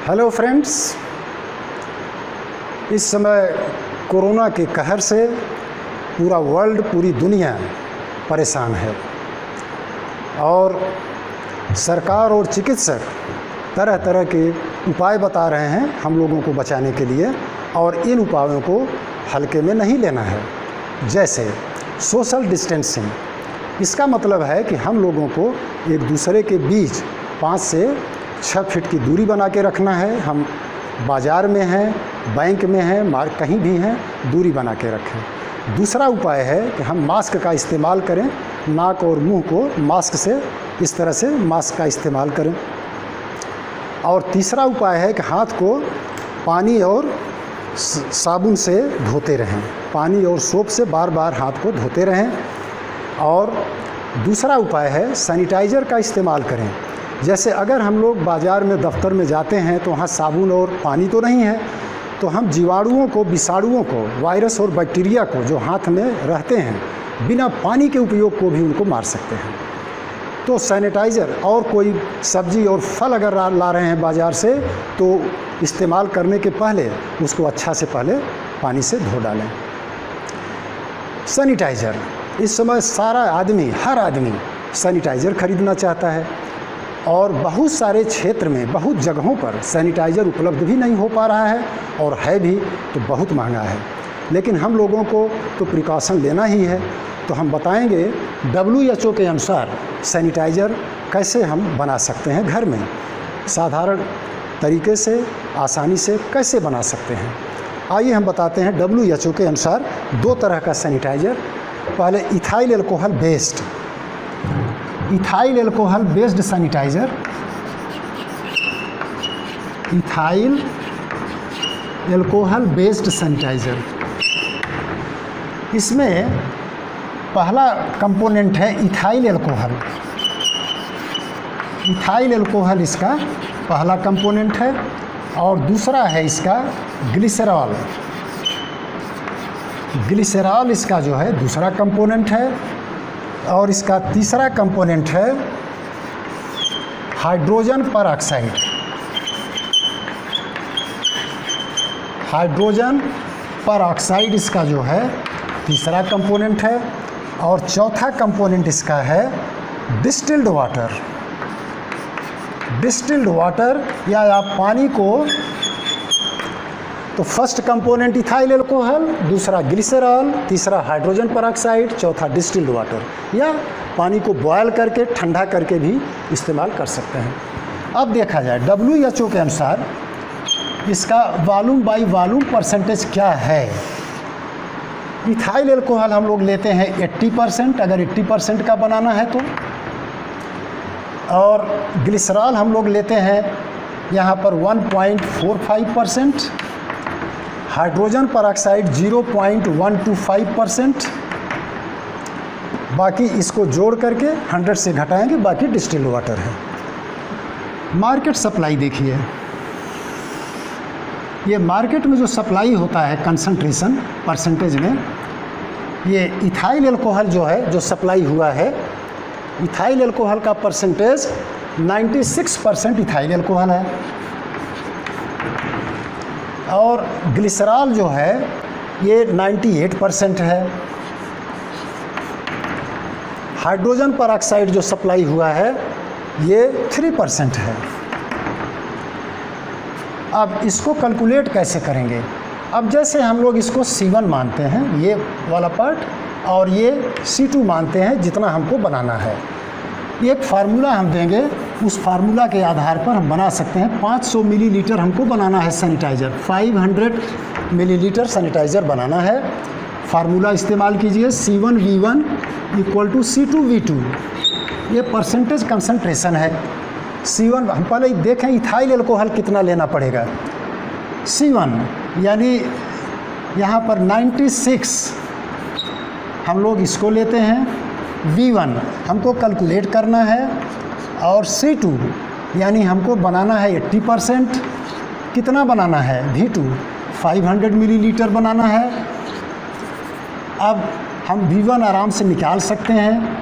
Hello friends, इस समय corona के कहर से पूरा वर्ल्ड, पूरी दुनिया परेशान है और सरकार और चिकित्सक तरह तरह के उपाय बता रहे हैं हम लोगों को बचाने के लिए, और इन उपायों को हल्के में नहीं लेना है। जैसे सोशल डिस्टेंसिंग, इसका मतलब है कि हम लोगों को एक दूसरे के बीच 5 से 6 फीट की दूरी बना के रखना है। हम बाज़ार में हैं, बैंक में हैं, मार्ग कहीं भी हैं, दूरी बना के रखें। दूसरा उपाय है कि हम मास्क का इस्तेमाल करें, नाक और मुंह को मास्क से इस तरह से मास्क का इस्तेमाल करें। और तीसरा उपाय है कि हाथ को पानी और साबुन से धोते रहें, पानी और सोप से बार बार हाथ को धोते रहें। और दूसरा उपाय है सैनिटाइज़र का इस्तेमाल करें। जैसे अगर हम लोग बाज़ार में, दफ्तर में जाते हैं तो वहाँ साबुन और पानी तो नहीं है, तो हम जीवाणुओं को, विषाणुओं को, वायरस और बैक्टीरिया को जो हाथ में रहते हैं, बिना पानी के उपयोग को भी उनको मार सकते हैं। तो सैनिटाइज़र और कोई सब्जी और फल अगर ला रहे हैं बाज़ार से, तो इस्तेमाल करने के पहले उसको अच्छा से पहले पानी से धो डालें। सैनिटाइज़र, इस समय सारा आदमी, हर आदमी सैनिटाइज़र खरीदना चाहता है और बहुत सारे क्षेत्र में, बहुत जगहों पर सैनिटाइज़र उपलब्ध भी नहीं हो पा रहा है, और है भी तो बहुत महंगा है। लेकिन हम लोगों को तो प्रिकॉशन लेना ही है, तो हम बताएंगे WHO के अनुसार सैनिटाइज़र कैसे हम बना सकते हैं घर में, साधारण तरीके से, आसानी से कैसे बना सकते हैं। आइए हम बताते हैं WHO के अनुसार 2 तरह का सैनिटाइज़र। पहले ethyl alcohol based sanitiser, ethyl alcohol based sanitiser. इसमें पहला कंपोनेंट है इथाइल एल्कोहल। इथाइल एल्कोहल इसका पहला कंपोनेंट है, और दूसरा है इसका ग्लिसरॉल। ग्लिसरॉल इसका जो है दूसरा कंपोनेंट है, और इसका तीसरा कंपोनेंट है हाइड्रोजन परऑक्साइड। हाइड्रोजन परऑक्साइड इसका जो है तीसरा कंपोनेंट है, और चौथा कंपोनेंट इसका है डिस्टिल्ड वाटर। डिस्टिल्ड वाटर या आप पानी को, तो फर्स्ट कंपोनेंट इथाइल एल्कोहल, दूसरा ग्लिसरॉल, तीसरा हाइड्रोजन परऑक्साइड, चौथा डिस्टिल्ड वाटर, या पानी को बॉयल करके, ठंडा करके भी इस्तेमाल कर सकते हैं। अब देखा जाए WHO के अनुसार इसका वॉल्यूम बाई वॉल्यूम परसेंटेज क्या है। इथाइल एल्कोहल हम लोग लेते हैं 80%, अगर 80% का बनाना है तो, और ग्लिसरॉल हम लोग लेते हैं यहाँ पर 1.45%, हाइड्रोजन परऑक्साइड 0.125%, बाकी इसको जोड़ करके 100 से घटाएंगे, बाकी डिस्टिल्ड वाटर है। मार्केट सप्लाई देखिए, ये मार्केट में जो सप्लाई होता है कंसंट्रेशन परसेंटेज में, ये इथाइल एल्कोहल जो है, जो सप्लाई हुआ है, इथाइल एल्कोहल का परसेंटेज 96% इथाइल एल्कोहल है, और ग्लिसरॉल जो है ये 98% है। हाइड्रोजन परऑक्साइड जो सप्लाई हुआ है ये 3% है। अब इसको कैलकुलेट कैसे करेंगे। अब जैसे हम लोग इसको C1 मानते हैं, ये वाला पार्ट, और ये C2 मानते हैं जितना हमको बनाना है। एक फार्मूला हम देंगे, उस फार्मूला के आधार पर हम बना सकते हैं। 500 मिलीलीटर हमको बनाना है सैनिटाइज़र, 500 मिलीलीटर सैनिटाइज़र बनाना है। फार्मूला इस्तेमाल कीजिए, C1V1 = C2V2। ये परसेंटेज कंसंट्रेशन है। C1 हम पहले देखें इथाइल एल्कोहल कितना लेना पड़ेगा। C1 यानी यहाँ पर 96 हम लोग इसको लेते हैं, V1 हमको कैलकुलेट करना है, और C2 यानी हमको बनाना है 80%। कितना बनाना है, V2 500 मिलीलीटर बनाना है। अब हम V1 आराम से निकाल सकते हैं,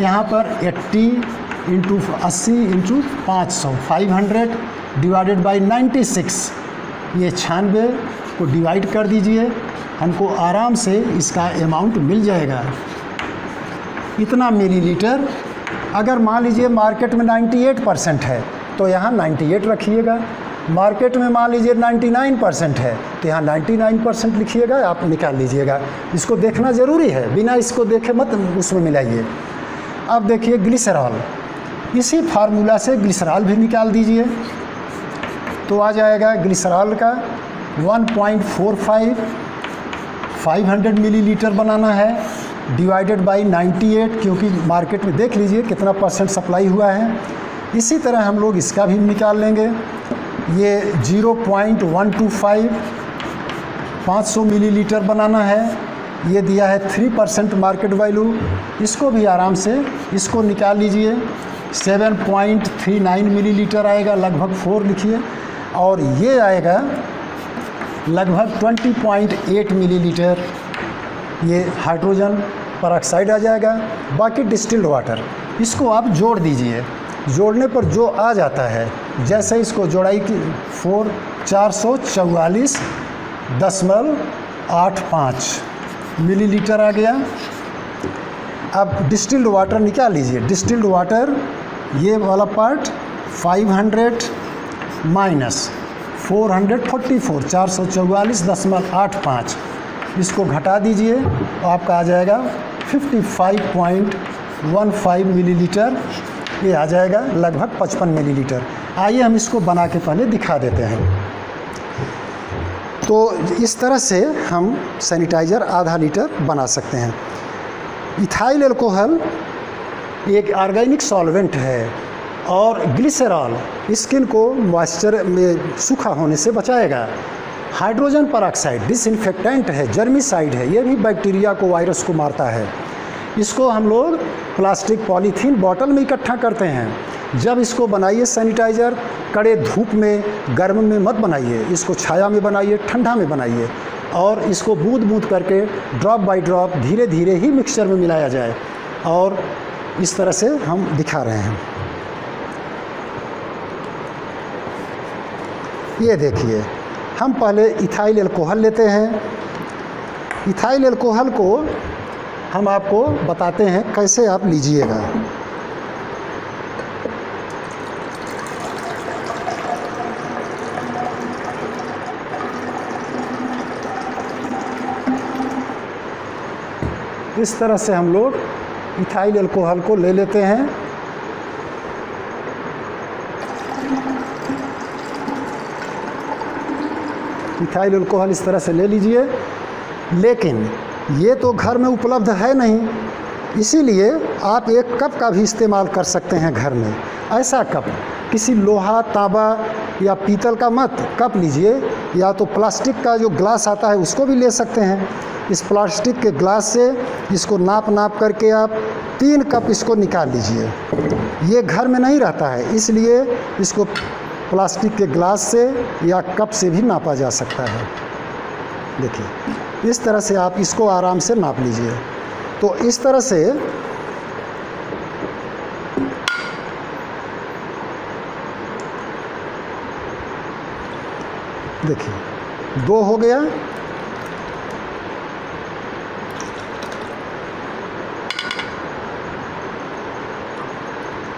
यहाँ पर 80 × 80 × 500, 500 डिवाइडेड बाई 96, ये 96 को डिवाइड कर दीजिए, हमको आराम से इसका अमाउंट मिल जाएगा। इतना मिलीलीटर। अगर मान लीजिए मार्केट में 98% है तो यहाँ 98 रखिएगा, मार्केट में मान लीजिए 99% है तो यहाँ 99% लिखिएगा, आप निकाल लीजिएगा। इसको देखना ज़रूरी है, बिना इसको देखे मत उसमें मिलाइए। अब देखिए ग्लिसरॉल, इसी फार्मूला से ग्लिसरॉल भी निकाल दीजिए, तो आ जाएगा ग्लिसरॉल का 1.45, 500 मिलीलीटर बनाना है, डिवाइडेड बाई 98, क्योंकि मार्केट में देख लीजिए कितना परसेंट सप्लाई हुआ है। इसी तरह हम लोग इसका भी निकाल लेंगे। ये 0.125, 500 मिलीलीटर बनाना है, ये दिया है 3% मार्केट वैल्यू। इसको भी आराम से इसको निकाल लीजिए, 7.39 मिलीलीटर आएगा, लगभग 4 लिखिए, और ये आएगा लगभग 20.8 मिलीलीटर, ये हाइड्रोजन परऑक्साइड आ जाएगा। बाकी डिस्टिल्ड वाटर, इसको आप जोड़ दीजिए, जोड़ने पर जो आ जाता है, जैसे इसको जोड़ाई की 484.85 मिलीलीटर आ गया। अब डिस्टिल्ड वाटर निकाल लीजिए। डिस्टिल्ड वाटर ये वाला पार्ट 500 माइनस 444, 444.85, इसको घटा दीजिए तो आपका आ जाएगा 55.15 मिलीलीटर, ये आ जाएगा लगभग 55 मिलीलीटर। आइए हम इसको बना के पहले दिखा देते हैं। तो इस तरह से हम सैनिटाइज़र आधा लीटर बना सकते हैं। इथाइल अल्कोहल एक ऑर्गेनिक सॉल्वेंट है और ग्लिसरॉल स्किन को मॉइस्चर में सूखा होने से बचाएगा। हाइड्रोजन परऑक्साइड डिसइंफेक्टेंट है, जर्मिसाइड है, ये भी बैक्टीरिया को, वायरस को मारता है। इसको हम लोग प्लास्टिक पॉलीथीन बॉटल में इकट्ठा करते हैं। जब इसको बनाइए सैनिटाइज़र, कड़े धूप में, गर्म में मत बनाइए, इसको छाया में बनाइए, ठंडा में बनाइए, और इसको बूंद बूंद करके ड्रॉप बाय ड्रॉप धीरे धीरे ही मिक्सचर में मिलाया जाए। और इस तरह से हम दिखा रहे हैं। ये देखिए, हम पहले इथाइल अल्कोहल लेते हैं। इथाइल अल्कोहल को हम आपको बताते हैं कैसे आप लीजिएगा। इस तरह से हम लोग इथाइल अल्कोहल को ले लेते हैं। इथाइल अल्कोहल इस तरह से ले लीजिए, लेकिन ये तो घर में उपलब्ध है नहीं, इसीलिए आप एक कप का भी इस्तेमाल कर सकते हैं घर में। ऐसा कप किसी लोहा, तांबा या पीतल का मत कप लीजिए, या तो प्लास्टिक का जो ग्लास आता है उसको भी ले सकते हैं। इस प्लास्टिक के ग्लास से इसको नाप करके आप 3 कप इसको निकाल लीजिए। ये घर में नहीं रहता है, इसलिए इसको प्लास्टिक के ग्लास से या कप से भी नापा जा सकता है। देखिए, इस तरह से आप इसको आराम से नाप लीजिए। तो इस तरह से देखिए 2 हो गया।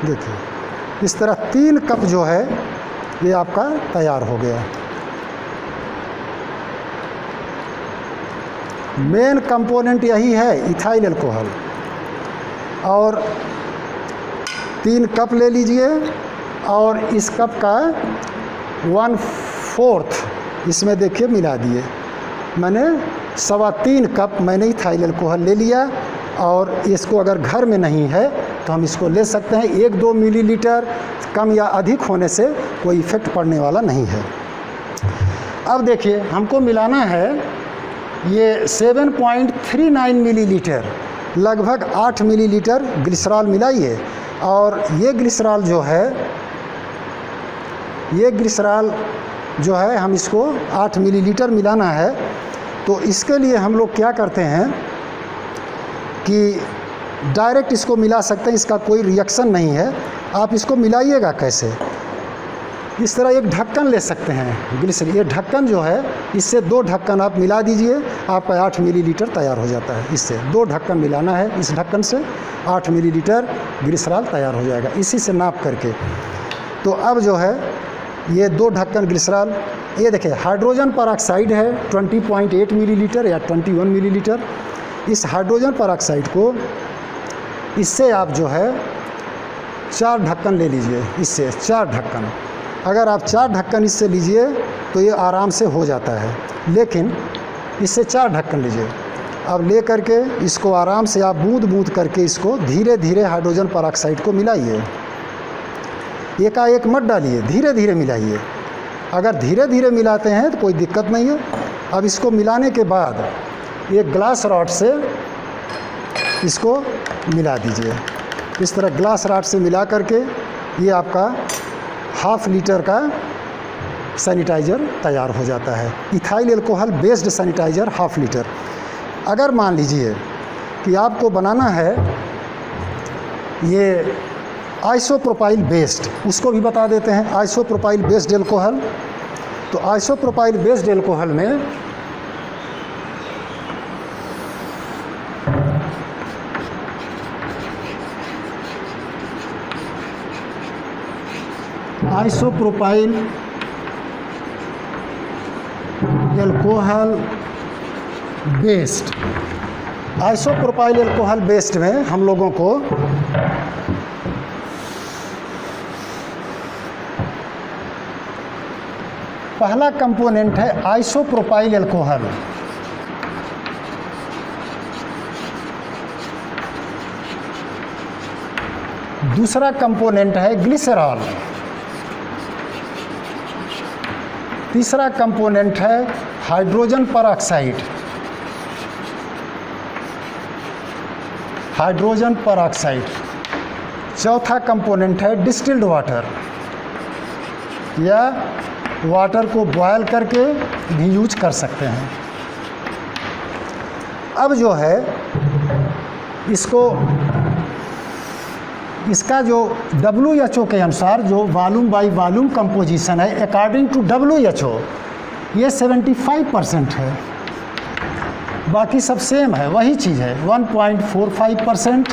देखिए, इस तरह 3 कप जो है ये आपका तैयार हो गया। मेन कंपोनेंट यही है इथाइल अल्कोहल। और 3 कप ले लीजिए और इस कप का 1/4 इसमें देखिए मिला दिए। मैंने 3.25 कप मैंने इथाइल अल्कोहल ले लिया, और इसको अगर घर में नहीं है तो हम इसको ले सकते हैं। 1-2 मिलीलीटर कम या अधिक होने से कोई इफ़ेक्ट पड़ने वाला नहीं है। अब देखिए, हमको मिलाना है ये 7.39 मिलीलीटर, लगभग 8 मिलीलीटर ग्लिसरॉल मिलाइए। और ये ग्लिसरॉल जो है हम इसको 8 मिलीलीटर मिलाना है। तो इसके लिए हम लोग क्या करते हैं कि डायरेक्ट इसको मिला सकते हैं, इसका कोई रिएक्शन नहीं है। आप इसको मिलाइएगा कैसे, इस तरह एक ढक्कन ले सकते हैं ग्लिसरीन। ये ढक्कन जो है, इससे 2 ढक्कन आप मिला दीजिए, आपका 8 मिलीलीटर तैयार हो जाता है। इससे 2 ढक्कन मिलाना है, इस ढक्कन से 8 मिलीलीटर ग्लिसरॉल तैयार हो जाएगा, इसी से नाप करके। तो अब जो है ये 2 ढक्कन ग्लिसरॉल, ये देखिए हाइड्रोजन परऑक्साइड है 20.8 मिलीलीटर या 21 मिलीलीटर। इस हाइड्रोजन परऑक्साइड को, इससे आप जो है 4 ढक्कन ले लीजिए, इससे 4 ढक्कन। अगर आप 4 ढक्कन इससे लीजिए तो ये आराम से हो जाता है, लेकिन इससे 4 ढक्कन लीजिए। अब ले करके इसको आराम से आप बूंद बूंद करके इसको धीरे धीरे हाइड्रोजन परऑक्साइड को मिलाइए, एकाएक मत डालिए, धीरे धीरे मिलाइए। अगर धीरे धीरे मिलाते हैं तो कोई दिक्कत नहीं है। अब इसको मिलाने के बाद एक ग्लास रॉड से इसको मिला दीजिए, इस तरह ग्लास रॉड से मिला करके ये आपका 1/2 लीटर का सैनिटाइज़र तैयार हो जाता है। Ethyl alcohol based sanitiser 1/2 litre. अगर मान लीजिए कि आपको बनाना है ये आइसोप्रोपाइल बेस्ड, उसको भी बता देते हैं, आइसोप्रोपाइल बेस्ड अल्कोहल। तो आइसोप्रोपाइल बेस्ड अल्कोहल में isopropyl alcohol based, isopropyl alcohol based में हम लोगों को पहला कंपोनेंट है आइसोप्रोपाइल अल्कोहल। दूसरा कंपोनेंट है ग्लिसरॉल। तीसरा कंपोनेंट है हाइड्रोजन परऑक्साइड, हाइड्रोजन परऑक्साइड। चौथा कंपोनेंट है डिस्टिल्ड वाटर, या वाटर को बॉयल करके भी यूज कर सकते हैं। अब जो है इसको, इसका जो WHO के अनुसार जो वॉल्यूम बाई वॉल्यूम कंपोजिशन है, अकॉर्डिंग टू WHO ये 75% है, बाकी सब सेम है, वही चीज़ है। 1.45%,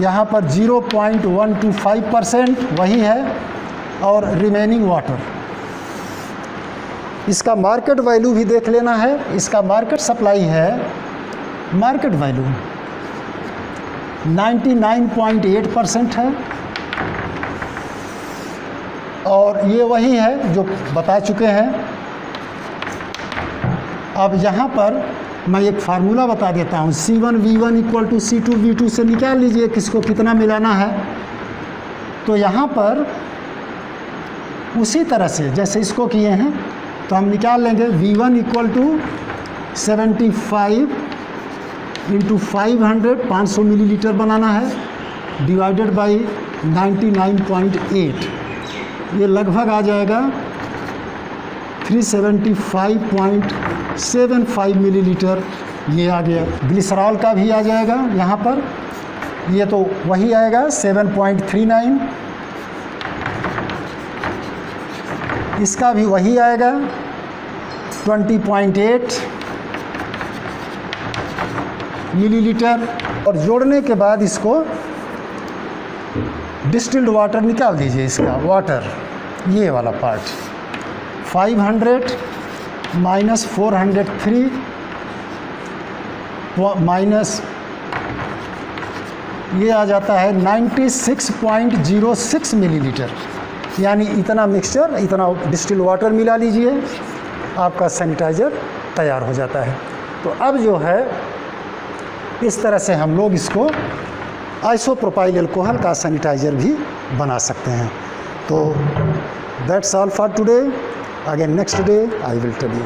यहाँ पर 0.125% वही है, और रिमेनिंग वाटर। इसका मार्केट वैल्यू भी देख लेना है। इसका मार्केट सप्लाई है, मार्केट वैल्यू 99.8% है, और ये वही है जो बता चुके हैं। अब यहाँ पर मैं एक फार्मूला बता देता हूँ, C1V1 = C2V2 से निकाल लीजिए किसको कितना मिलाना है। तो यहाँ पर उसी तरह से जैसे इसको किए हैं, तो हम निकाल लेंगे V1 = 75 × 500, 500 मिलीलीटर बनाना है, डिवाइडेड बाई 99.8, ये लगभग आ जाएगा 375.75 मिलीलीटर, ये आ गया। ग्लिसरॉल का भी आ जाएगा यहाँ पर, ये तो वही आएगा 7.39, इसका भी वही आएगा 20.8 मिलीलीटर। और जोड़ने के बाद इसको डिस्टिल्ड वाटर निकाल दीजिए, इसका वाटर ये वाला पार्ट 500 माइनस 403 माइनस ये आ जाता है 96.06 मिलीलीटर। यानी इतना मिक्सचर, इतना डिस्टिल्ड वाटर मिला लीजिए, आपका सैनिटाइज़र तैयार हो जाता है। तो अब जो है इस तरह से हम लोग इसको आइसोप्रोपाइल अल्कोहल का सैनिटाइज़र भी बना सकते हैं। तो that's all for today. Again next day I will tell you.